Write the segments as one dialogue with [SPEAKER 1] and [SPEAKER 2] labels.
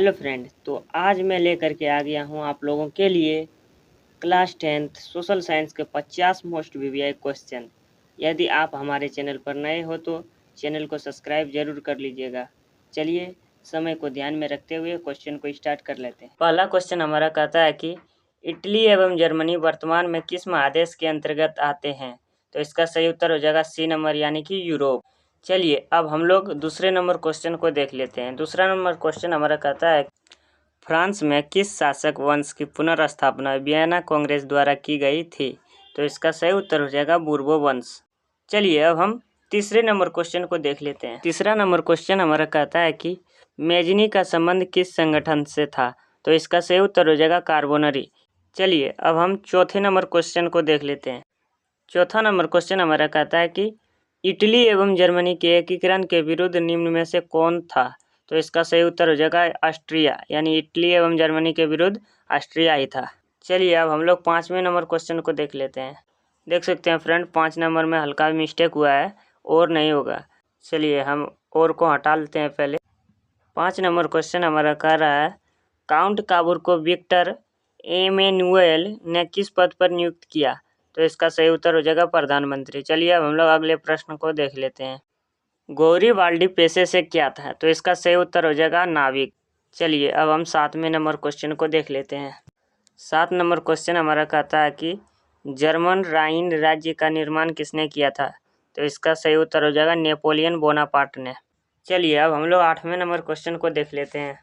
[SPEAKER 1] Hello friend, तो आज मैं लेकर के आ गया हूँ आप लोगों के लिए क्लास 10th सोशल साइंस के 50 मोस्ट वीवीआई क्वेश्चन। यदि आप हमारे चैनल पर नए हो तो चैनल को सब्सक्राइब जरूर कर लीजिएगा। चलिए समय को ध्यान में रखते हुए क्वेश्चन को स्टार्ट कर लेते हैं। पहला क्वेश्चन हमारा कहता है कि इटली एवं जर्मनी वर्तमान में किस महादेश के अंतर्गत आते हैं? तो इसका सही उत्तर हो जाएगा सी नंबर, यानी कि यूरोप। चलिए अब हम लोग दूसरे नंबर क्वेश्चन को देख लेते हैं। दूसरा नंबर क्वेश्चन हमारा कहता है फ्रांस में किस शासक वंश की पुनर्स्थापना वियना कांग्रेस द्वारा की गई थी? तो इसका सही उत्तर हो जाएगा बूर्बो वंश। चलिए अब हम तीसरे नंबर क्वेश्चन को देख लेते हैं। तीसरा नंबर क्वेश्चन हमारा कहता है कि मेजनी का संबंध किस संगठन से था? तो इसका सही उत्तर हो जाएगा कार्बोनरी। चलिए अब हम चौथे नंबर क्वेश्चन को देख लेते हैं। चौथा नंबर क्वेश्चन हमारा कहता है कि इटली एवं जर्मनी के एकीकरण के विरुद्ध निम्न में से कौन था? तो इसका सही उत्तर हो जाएगा ऑस्ट्रिया, यानी इटली एवं जर्मनी के विरुद्ध ऑस्ट्रिया ही था। चलिए अब हम लोग पाँचवें नंबर क्वेश्चन को देख लेते हैं। देख सकते हैं फ्रेंड, 5 नंबर में हल्का मिस्टेक हुआ है और नहीं होगा। चलिए हम और को हटा लेते हैं पहले। 5 नंबर क्वेश्चन हमारा कह रहा है काउंट काबूर को विक्टर एमेनुएल ने किस पद पर नियुक्त किया? तो इसका सही उत्तर हो जाएगा प्रधानमंत्री। चलिए अब हम लोग अगले प्रश्न को देख लेते हैं। गौरीवाल्डी पेशे से क्या था? तो इसका सही उत्तर हो जाएगा नाविक। चलिए अब हम 7वें नंबर क्वेश्चन को देख लेते हैं। 7 नंबर क्वेश्चन हमारा कहता है कि जर्मन राइन राज्य का निर्माण किसने किया था? तो इसका सही उत्तर हो जाएगा नेपोलियन बोनापार्ट ने। चलिए अब हम लोग 8वें नंबर क्वेश्चन को देख लेते हैं।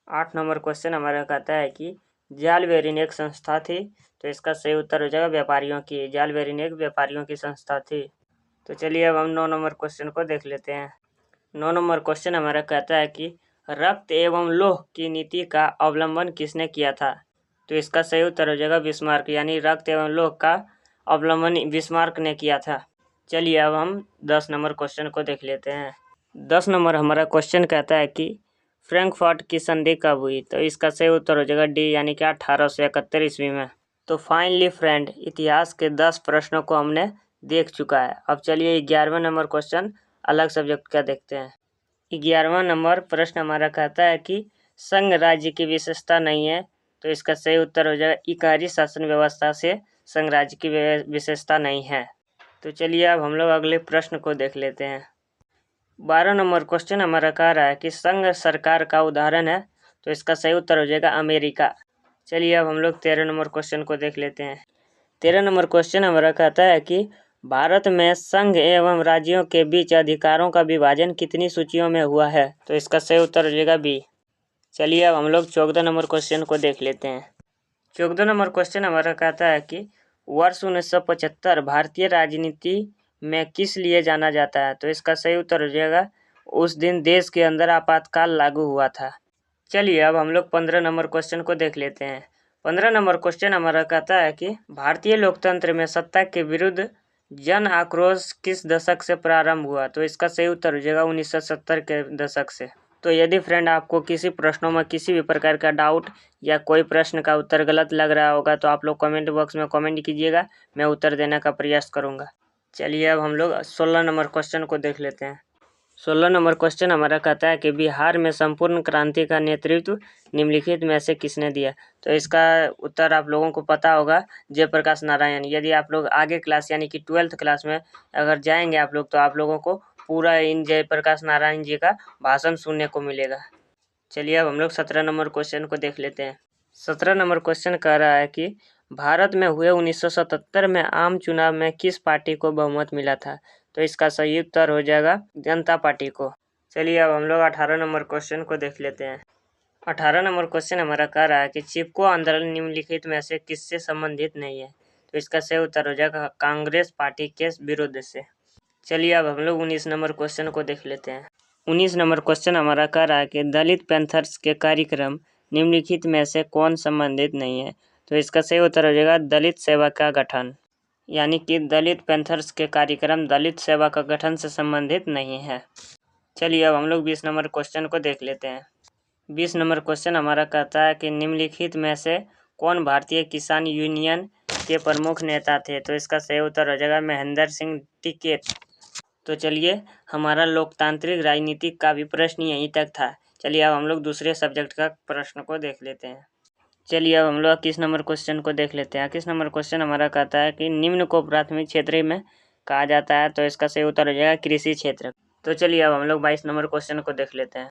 [SPEAKER 1] 8 नंबर क्वेश्चन हमारा कहता है कि जालबेरिन एक संस्था थी। तो इसका सही उत्तर हो जाएगा व्यापारियों की। जालबेरिन एक व्यापारियों की संस्था थी। तो चलिए अब हम 9 नंबर क्वेश्चन को देख लेते हैं। 9 नंबर क्वेश्चन हमारा कहता है कि रक्त एवं लौह की नीति का अवलंबन किसने किया था? तो इसका सही उत्तर हो जाएगा बिस्मार्क, यानी रक्त एवं लौह का अवलंबन बिस्मार्क ने किया था। चलिए अब हम 10 नंबर क्वेश्चन को देख लेते हैं। 10 नंबर हमारा क्वेश्चन कहता है कि फ्रैंकफर्ट की संधि कब हुई? तो इसका सही उत्तर हो जाएगा डी, यानी कि 1871 ईस्वी में। तो फाइनली फ्रेंड, इतिहास के 10 प्रश्नों को हमने देख चुका है। अब चलिए 11वां नंबर क्वेश्चन अलग सब्जेक्ट का देखते हैं। 11वां नंबर प्रश्न हमारा कहता है कि संघ राज्य की विशेषता नहीं है। तो इसका सही उत्तर हो जाएगा इकारी शासन व्यवस्था से संघ राज्य की विशेषता नहीं है। तो चलिए अब हम लोग अगले प्रश्न को देख लेते हैं। 12 नंबर क्वेश्चन हमारा कह रहा है कि संघ सरकार का उदाहरण है। तो इसका सही उत्तर हो जाएगा अमेरिका। चलिए अब हम लोग 13 नंबर क्वेश्चन को देख लेते हैं। 13 नंबर क्वेश्चन हमारा कहता है कि भारत में संघ एवं राज्यों के बीच अधिकारों का विभाजन कितनी सूचियों में हुआ है? तो इसका सही उत्तर हो जाएगा बी। चलिए अब हम लोग 14 नंबर क्वेश्चन को देख लेते हैं। 14 नंबर क्वेश्चन हमारा कहता है कि वर्ष 1975 भारतीय राजनीति में किस लिए जाना जाता है? तो इसका सही उत्तर हो जाएगा उस दिन देश के अंदर आपातकाल लागू हुआ था। चलिए अब हम लोग 15 नंबर क्वेश्चन को देख लेते हैं। 15 नंबर क्वेश्चन हमारा कहता है कि भारतीय लोकतंत्र में सत्ता के विरुद्ध जन आक्रोश किस दशक से प्रारंभ हुआ? तो इसका सही उत्तर हो जाएगा 1970 के दशक से। तो यदि फ्रेंड आपको किसी प्रश्नों में किसी भी प्रकार का डाउट या कोई प्रश्न का उत्तर गलत लग रहा होगा तो आप लोग कमेंट बॉक्स में कमेंट कीजिएगा, मैं उत्तर देने का प्रयास करूंगा। चलिए अब हम लोग 16 नंबर क्वेश्चन को देख लेते हैं। 16 नंबर क्वेश्चन हमारा कहता है कि बिहार में संपूर्ण क्रांति का नेतृत्व निम्नलिखित में से किसने दिया? तो इसका उत्तर आप लोगों को पता होगा, जयप्रकाश नारायण। यदि आप लोग आगे क्लास यानी कि 12th क्लास में अगर जाएंगे आप लोग तो आप लोगों को पूरा इन जयप्रकाश नारायण जी का भाषण सुनने को मिलेगा। चलिए अब हम लोग 17 नंबर क्वेश्चन को देख लेते हैं। 17 नंबर क्वेश्चन कह रहा है कि भारत में हुए 1977 में आम चुनाव में किस पार्टी को बहुमत मिला था? तो इसका सही उत्तर हो जाएगा जनता पार्टी को। चलिए अब हम लोग 18 नंबर क्वेश्चन को देख लेते हैं। 18 नंबर क्वेश्चन हमारा कह रहा है कि चिपको आंदोलन निम्नलिखित में से किससे संबंधित नहीं है? तो इसका सही उत्तर हो जाएगा कांग्रेस पार्टी के विरोध से। चलिए अब हम लोग 19 नंबर क्वेश्चन को देख लेते हैं। 19 नंबर क्वेश्चन हमारा कह रहा है कि दलित पैंथर्स के कार्यक्रम निम्नलिखित में से कौन संबंधित नहीं है? तो इसका सही उत्तर हो जाएगा दलित सेवा का गठन, यानी कि दलित पैंथर्स के कार्यक्रम दलित सेवा का गठन से संबंधित नहीं है। चलिए अब हम लोग 20 नंबर क्वेश्चन को देख लेते हैं। 20 नंबर क्वेश्चन हमारा कहता है कि निम्नलिखित में से कौन भारतीय किसान यूनियन के प्रमुख नेता थे? तो इसका सही उत्तर हो जाएगा महेंद्र सिंह टिकैत। तो चलिए हमारा लोकतांत्रिक राजनीति का भी प्रश्न यहीं तक था। चलिए अब हम लोग दूसरे सब्जेक्ट का प्रश्न को देख लेते हैं। चलिए अब हम लोग 21 नंबर क्वेश्चन को देख लेते हैं। 21 नंबर क्वेश्चन हमारा कहता है कि निम्न को प्राथमिक क्षेत्र में कहा जाता है, तो इसका सही उत्तर हो जाएगा कृषि क्षेत्र। तो चलिए अब हम लोग 22 नंबर क्वेश्चन को देख लेते हैं।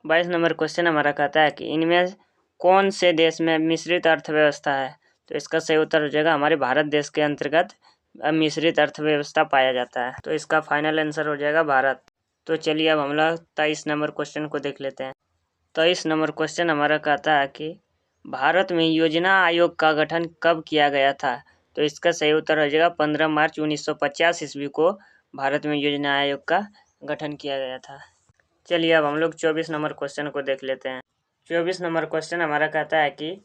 [SPEAKER 1] 22 नंबर क्वेश्चन हमारा कहता है कि इनमें कौन से देश में मिश्रित अर्थव्यवस्था है, तो इसका सही उत्तर हो जाएगा हमारे भारत देश के अंतर्गत मिश्रित अर्थव्यवस्था पाया जाता है, तो इसका फाइनल आंसर हो जाएगा भारत। तो चलिए अब हम लोग 23 नंबर क्वेश्चन को देख लेते हैं। 23 नंबर क्वेश्चन हमारा कहता है कि भारत में योजना आयोग का गठन कब किया गया था, तो इसका सही उत्तर हो जाएगा 15 मार्च 1950 ईस्वी को भारत में योजना आयोग का गठन किया गया था। चलिए अब हम लोग 24 नंबर क्वेश्चन को देख लेते हैं। 24 नंबर क्वेश्चन हमारा कहता है कि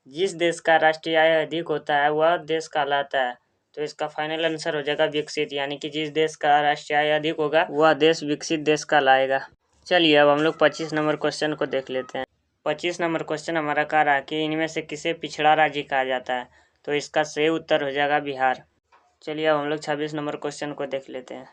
[SPEAKER 1] जिस देश का राष्ट्रीय आय अधिक होता है वह देश कहलाता है, तो इसका फाइनल आंसर हो जाएगा विकसित, यानी कि जिस देश का राष्ट्रीय आय अधिक होगा वह देश विकसित देश कहलाएगा। चलिए अब हम लोग 25 नंबर क्वेश्चन को देख लेते हैं। 25 नंबर क्वेश्चन हमारा कह रहा है कि इनमें से किसे पिछड़ा राज्य कहा जाता है, तो इसका सही उत्तर हो जाएगा बिहार। चलिए अब हम लोग 26 नंबर क्वेश्चन को देख लेते हैं।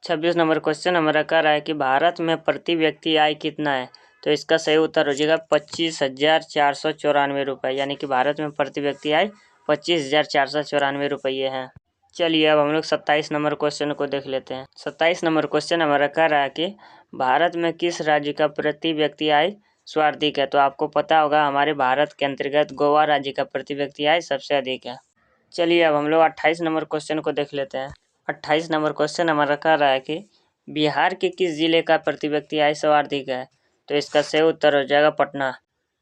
[SPEAKER 1] 26 नंबर क्वेश्चन हमारा कह रहा है कि भारत में प्रति व्यक्ति आय कितना है, तो इसका सही उत्तर हो जाएगा 25,494 रुपये, यानी कि भारत में प्रति व्यक्ति आय 25,494 रुपये हैं। चलिए अब हम लोग 27 नंबर क्वेश्चन को देख लेते हैं। 27 नंबर क्वेश्चन हमारा कह रहा है कि भारत में किस राज्य का प्रति व्यक्ति आय सर्वाधिक है, तो आपको पता होगा हमारे भारत के अंतर्गत गोवा राज्य का प्रति व्यक्ति आय सबसे अधिक है। चलिए अब हम लोग 28 नंबर क्वेश्चन को देख लेते हैं। 28 नंबर क्वेश्चन हमारा कह रहा है कि बिहार के किस जिले का प्रति व्यक्ति आय सर्वाधिक है, तो इसका सही उत्तर हो जाएगा पटना।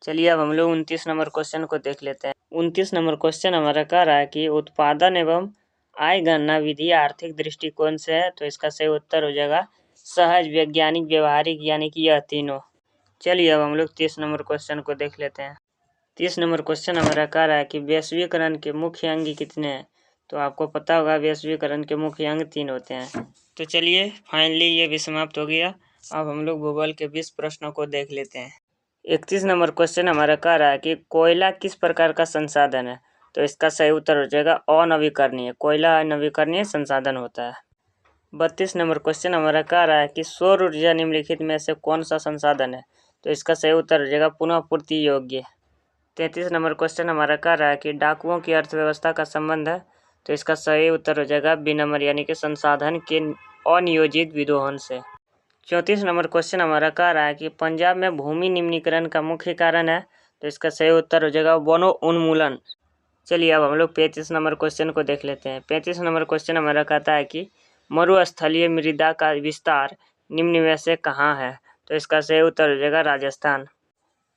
[SPEAKER 1] चलिए अब हम लोग 29 नंबर क्वेश्चन को देख लेते हैं। 29 नंबर क्वेश्चन हमारा कह रहा है कि उत्पादन एवं आय गणना विधि आर्थिक दृष्टिकोण से है, तो इसका सही उत्तर हो जाएगा सहज, वैज्ञानिक, व्यवहारिक, यानी कि यह तीनों। चलिए अब हम लोग 30 नंबर क्वेश्चन को देख लेते हैं। 30 नंबर क्वेश्चन हमारा कह रहा है कि वैश्वीकरण के मुख्य अंग कितने हैं, तो आपको पता होगा वैश्वीकरण के मुख्य अंग 3 होते हैं। तो चलिए फाइनली ये भी समाप्त हो गया। अब हम लोग भूगोल के 20 प्रश्नों को देख लेते हैं। 31 नंबर क्वेश्चन हमारा कह रहा है कि कोयला किस प्रकार का संसाधन है, तो इसका सही उत्तर हो जाएगा अनवीकरणीय। कोयला अनवीकरणीय संसाधन होता है। 32 नंबर क्वेश्चन हमारा कह रहा है कि सौर ऊर्जा निम्नलिखित में से कौन सा संसाधन है, तो इसका सही उत्तर हो जाएगा पुनः पूर्ति योग्य। 33 नंबर क्वेश्चन हमारा कह रहा है कि डाकुओं की अर्थव्यवस्था का संबंध है, तो इसका सही उत्तर हो जाएगा विनम्र, यानी कि संसाधन के अनियोजित विदोहन से। 34 नंबर क्वेश्चन हमारा कह रहा है कि पंजाब में भूमि निम्नीकरण का मुख्य कारण है, तो इसका सही उत्तर हो जाएगा वनो उन्मूलन। चलिए अब हम लोग 35 नंबर क्वेश्चन को देख लेते हैं। 35 नंबर क्वेश्चन हमारा कहता है कि मरुस्थलीय मृदा का विस्तार निम्न में से कहाँ है, तो इसका सही उत्तर हो जाएगा राजस्थान।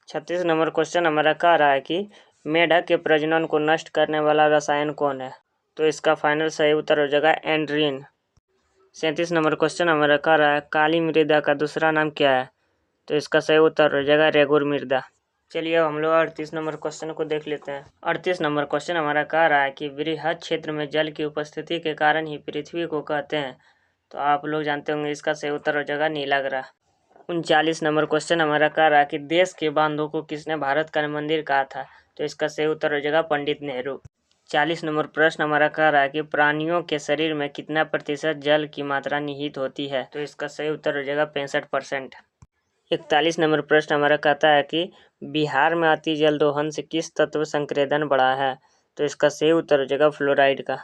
[SPEAKER 1] 36 नंबर क्वेश्चन हमारा कह रहा है कि मेढक के प्रजनन को नष्ट करने वाला रसायन कौन है, तो इसका फाइनल सही उत्तर हो जाएगा एंड्रीन। 37 नंबर क्वेश्चन हमारा कह रहा है काली मृदा का दूसरा नाम क्या है, तो इसका सही उत्तर हो जाएगा रेगुर मृदा। चलिए अब हम लोग 38 नंबर क्वेश्चन को देख लेते हैं। 38 नंबर क्वेश्चन हमारा कह रहा है कि वृहद क्षेत्र में जल की उपस्थिति के कारण ही पृथ्वी को कहते हैं, तो आप लोग जानते होंगे इसका सही उत्तर हो जाएगा नीला ग्रह। 39 नंबर क्वेश्चन हमारा कह रहा है कि देश के बांधों को किसने भारत का मंदिर कहा था, तो इसका सही उत्तर हो जाएगा पंडित नेहरू। 40 नंबर प्रश्न हमारा कह रहा है कि प्राणियों के शरीर में कितना प्रतिशत जल की मात्रा निहित होती है, तो इसका सही उत्तर हो जाएगा 65%। 41 नंबर प्रश्न हमारा कहता है कि बिहार में अति जल दोहन से किस तत्व संक्रेदन बढ़ा है, तो इसका सही उत्तर हो जाएगा फ्लोराइड का।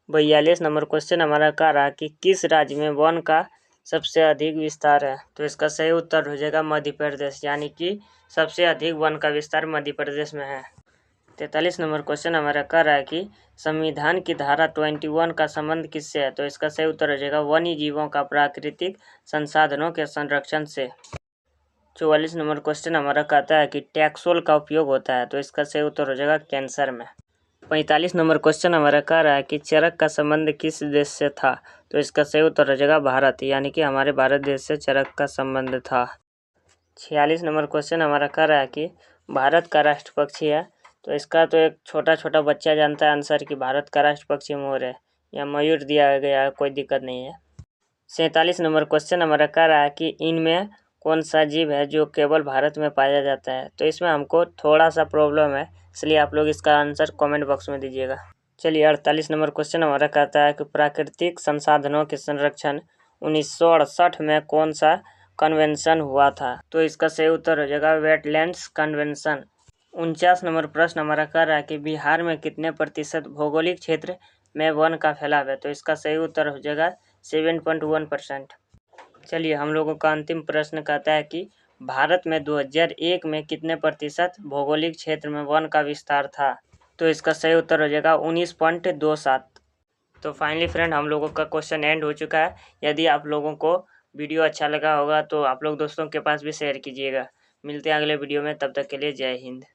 [SPEAKER 1] 42 नंबर क्वेश्चन हमारा कह रहा है कि किस राज्य में वन का सबसे अधिक विस्तार है, तो इसका सही उत्तर हो जाएगा मध्य प्रदेश, यानी कि सबसे अधिक वन का विस्तार मध्य प्रदेश में है। 43 नंबर क्वेश्चन हमारा कह रहा है कि संविधान की धारा 21 का संबंध किससे है, तो इसका सही उत्तर हो जाएगा वन्य जीवों का प्राकृतिक संसाधनों के संरक्षण से। 44 नंबर क्वेश्चन हमारा कहता है कि टैक्सोल का उपयोग होता है, तो इसका सही उत्तर हो जाएगा कैंसर में। 45 नंबर क्वेश्चन हमारा कह रहा है कि चरक का संबंध किस देश से था, तो इसका सही उत्तर हो जाएगा भारत, यानी कि हमारे भारत देश से चरक का संबंध था। 46 नंबर क्वेश्चन हमारा कह रहा है कि भारत का राष्ट्र पक्षी है, तो इसका तो एक छोटा छोटा बच्चा जानता है आंसर कि भारत का राष्ट्र पक्षी मोर है, या मयूर दिया गया है, कोई दिक्कत नहीं है। 47 नंबर क्वेश्चन हमारा कह रहा है कि इनमें कौन सा जीव है जो केवल भारत में पाया जाता है, तो इसमें हमको थोड़ा सा प्रॉब्लम है, इसलिए आप लोग इसका आंसर कमेंट बॉक्स में दीजिएगा। चलिए 48 नंबर क्वेश्चन हमारा कहता है कि प्राकृतिक संसाधनों के संरक्षण 1968 में कौन सा कन्वेंशन हुआ था। तो इसका सही उत्तर हो जाएगा वेटलैंड्स कन्वेंशन। 49 नंबर प्रश्न हमारा कर रहा है कि बिहार में कितने प्रतिशत भौगोलिक क्षेत्र में वन का फैलाव है। तो इसका सही उत्तर हो जाएगा 7.1%। चलिए हम लोगों का अंतिम प्रश्न कहता है कि भारत में 2001 में कितने प्रतिशत भौगोलिक क्षेत्र में वन का विस्तार था। तो इसका सही उत्तर हो जाएगा 19.27। तो फाइनली फ्रेंड हम लोगों का क्वेश्चन एंड हो चुका है। यदि आप लोगों को वीडियो अच्छा लगा होगा तो आप लोग दोस्तों के पास भी शेयर कीजिएगा। मिलते हैं अगले वीडियो में, तब तक के लिए जय हिंद।